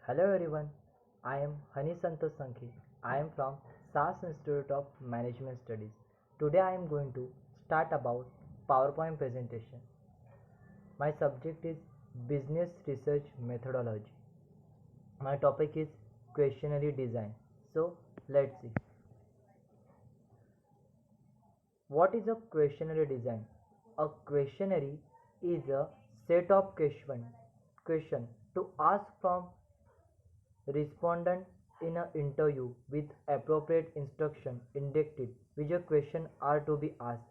Hello everyone, I am Hani Santosh Sankhi. I am from SAS Institute of Management Studies. Today I am going to start about PowerPoint presentation. My subject is Business Research Methodology. My topic is Questionnaire Design. So let's see. What is a questionnaire design? A questionnaire is a set of question to ask from respondent in an interview with appropriate instruction indicated which question are to be asked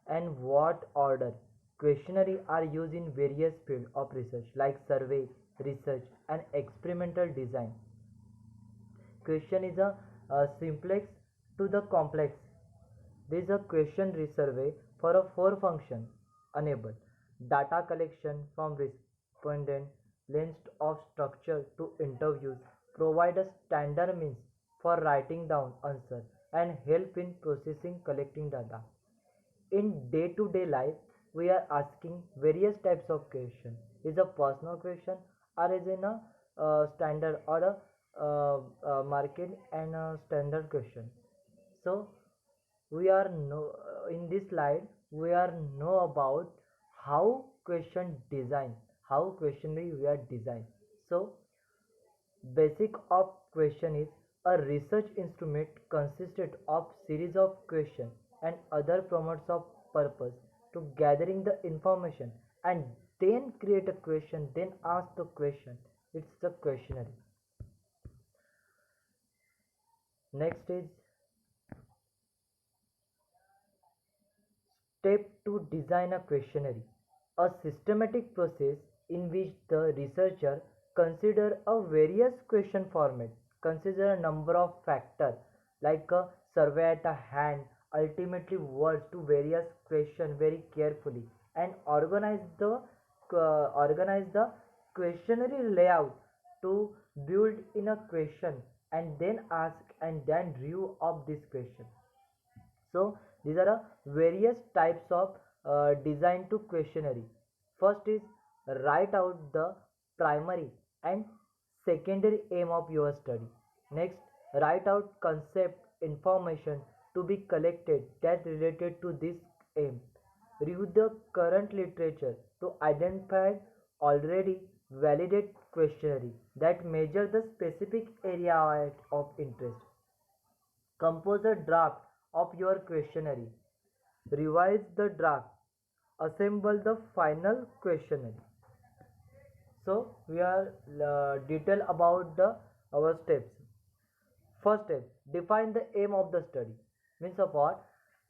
and what order. Questionnaires are used in various fields of research like survey, research, and experimental design. Question is a simplex to the complex. This is a question survey for a four function enable data collection from respondent, length of structure to interviews, provide a standard means for writing down answer and help in processing collecting data. In day-to-day life, we are asking various types of question. Is a personal question or is in a standard or a market and a standard question. So we are know in this slide we are know about how question design, how questionnaire we are designed. So basic of question is a research instrument consisted of series of questions and other promotes of purpose to gathering the information and then create a question, then ask the question. It's the questionnaire. Next is step to design a questionnaire, a systematic process in which the researcher consider a various question format, consider a number of factors like a survey at a hand, ultimately words to various questions very carefully, and organize the questionnaire layout to build in a question and then ask and then review of this question. So these are various types of design to questionnaire. First is write out the primary and secondary aim of your study. Next, write out concept information to be collected that related to this aim. Review the current literature to identify already validate questionnaire that measure the specific area of interest. Compose a draft of your questionnaire. Revise the draft. Assemble the final questionnaire. So we are detail about the our steps. First step, define the aim of the study. Means of what?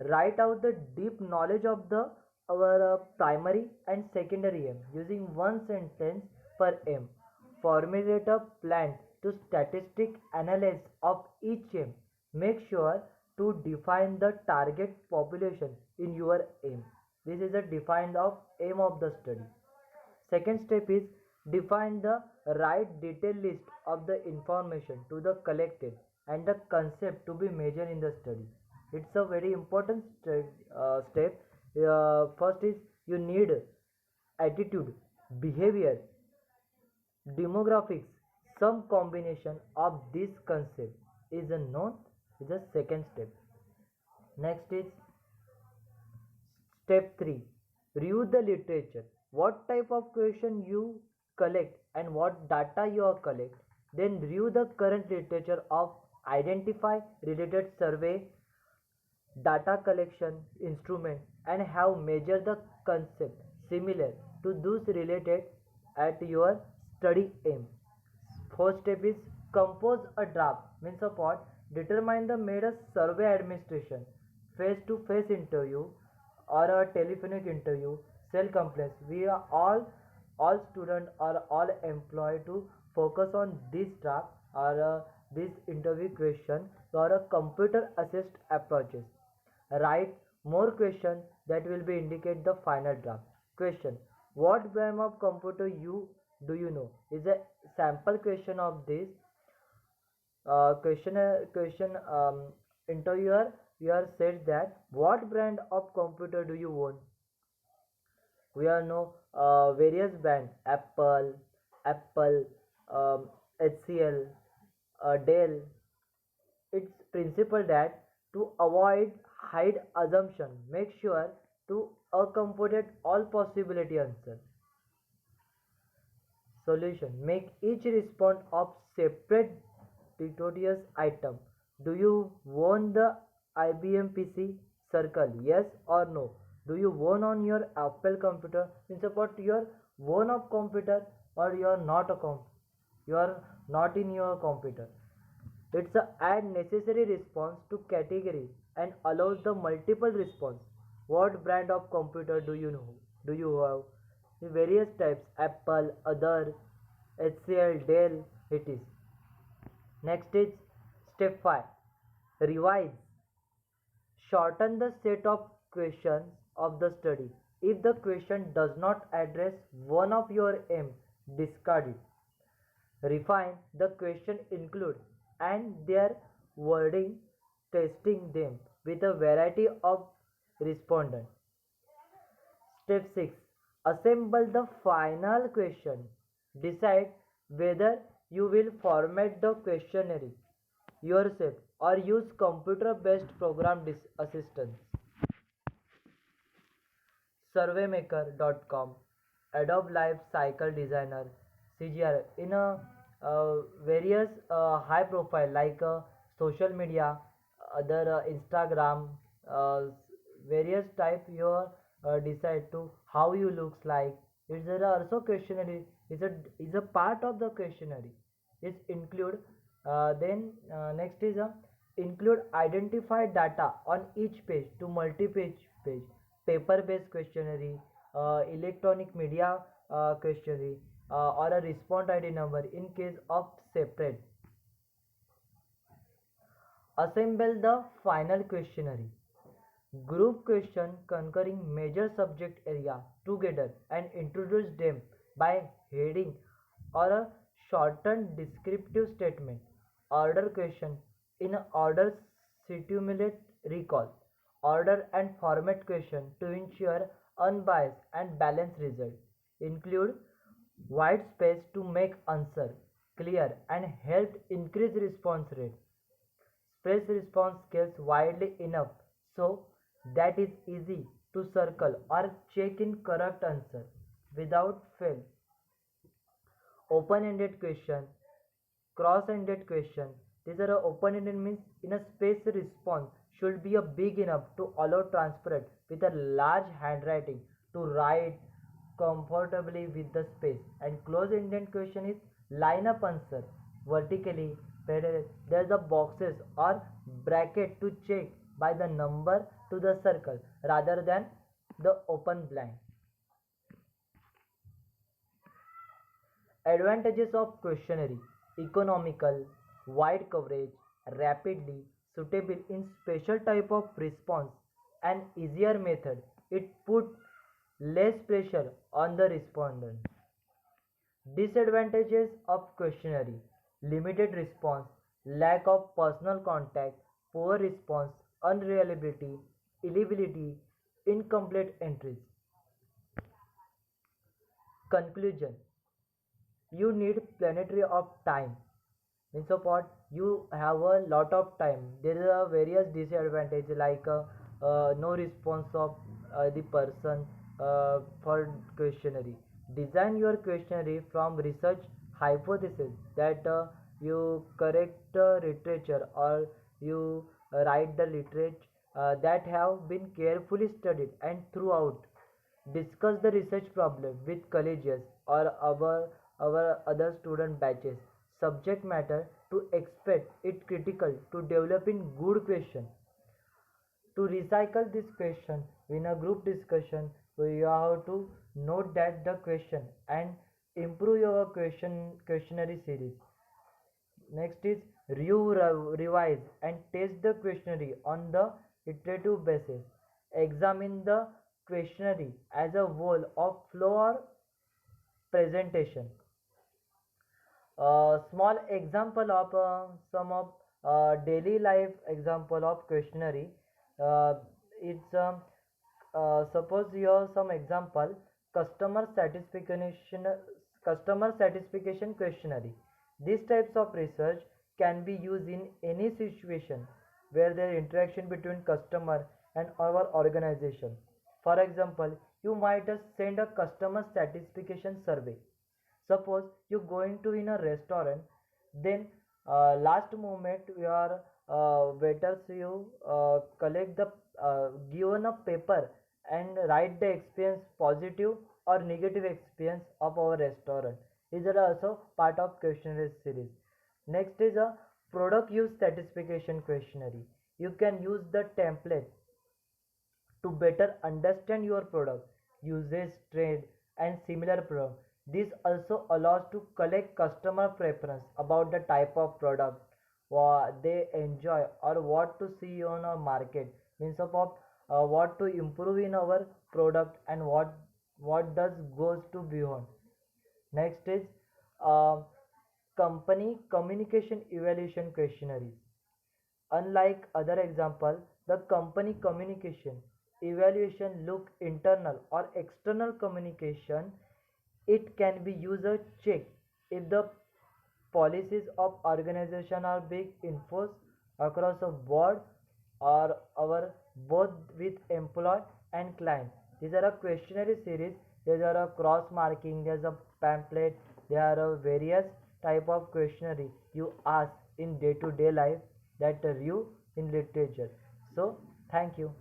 Write out the deep knowledge of the our primary and secondary aim using one sentence per aim. Formulate a plan to statistic analysis of each aim. Make sure to define the target population in your aim. This is a defined of aim of the study. Second step is define the right detailed list of the information to the collected and the concept to be measured in the study. It's a very important step. First is you need attitude, behavior, demographics. Some combination of this concept is a known is the second step. Next is step 3. Review the literature. What type of question you collect and what data you are collect. Then review the current literature of identify related survey, data collection instrument and have measured the concept similar to those related at your study aim. Fourth step is compose a draft. Means of what? Determine the made a survey administration, face-to-face interview or a telephonic interview, cell complaints. We are all students or all employed to focus on this draft or this interview question or a computer assist approaches. Write more questions that will be indicate the final draft. Question: what brand of computer you do you know? Is a sample question of this question interviewer. You are said that what brand of computer do you own? We all know various brands: Apple, HCL, Dell. It's principle that to avoid hide assumption, make sure to accommodate all possibility answer. Solution: make each response of separate tutorials item. Do you own the IBM PC? Circle yes or no. Do you own on your Apple computer? Means about your own of computer, or you are not a you are not in your computer. It's a add necessary response to category and allows the multiple response. What brand of computer do you know? Do you have? The various types: Apple, other, HCL, Dell. It is. Next is step 5. Revise. Shorten the set of questions of the study. If the question does not address one of your aim, discard it. Refine the question include and their wording, testing them with a variety of respondents. Step 6. Assemble the final question. Decide whether you will format the questionnaire yourself or use computer based program assistance. Surveymaker.com, Adobe Life Cycle Designer, CGR, in a various high profile like social media, other Instagram, uh, various type you decide to how you looks like. Is there also questionnaire? Is a part of the questionnaire. Is include then next is a include identified data on each page to multi-page page, paper-based questionnaire, electronic media questionnaire, or a response ID number in case of separate. Assemble the final questionnaire. Group question concurring major subject area together and introduce them by heading or a shortened descriptive statement. Order question in order stimulate recall. Order and format question to ensure unbiased and balanced result. Include white space to make answer clear and help increase response rate. Spread response scales widely enough so that is easy to circle or check in correct answer without fail. Open-ended question, cross-ended question. These are open-ended means in a space response should be a big enough to allow transparent with a large handwriting to write comfortably with the space. And close-ended question is line up answer vertically. There's a boxes or bracket to check by the number to the circle rather than the open blank. Advantages of questionnaire: economical, wide coverage, rapidly, suitable in special type of response, and easier method. It put less pressure on the respondent. Disadvantages of questionnaire: limited response, lack of personal contact, poor response, unreliability, illegibility, incomplete entries. Conclusion: you need plenty of time. Means of what? You have a lot of time. There are various disadvantages like no response of the person for questionnaire. Design your questionnaire from research hypothesis that you correct literature or you write the literature that have been carefully studied and throughout. Discuss the research problem with colleges or our other student batches. Subject matter to expect it critical to developing good question. To recycle this question in a group discussion, you have to note that the question and improve your questionnaire series. Next is review, revise and test the questionnaire on the iterative basis. Examine the questionnaire as a whole of flow or presentation. Small example of some of daily life example of questionnaire. Uh, it's suppose you have some example customer satisfaction questionnaire. These types of research can be used in any situation where there is interaction between customer and our organization. For example, you might send a customer satisfaction survey. Suppose you going to in a restaurant, then last moment your waiters you collect the given a paper and write the experience positive or negative experience of our restaurant. These are also part of questionnaire series. Next is a product use satisfaction questionnaire. You can use the template to better understand your product, usage, trend, and similar product. This also allows to collect customer preference about the type of product what they enjoy or what to see on a market. Means of what to improve in our product and what does goes to beyond. Next is uh, company communication evaluation questionnaire. Unlike other example, the company communication evaluation look internal or external communication. It can be user check if the policies of organization are being enforced across a board or our both with employee and client. These are a questionnaire series. There are a cross marking. There's a pamphlet. There are a various type of questionnaire you ask in day to day life that review in literature. So thank you.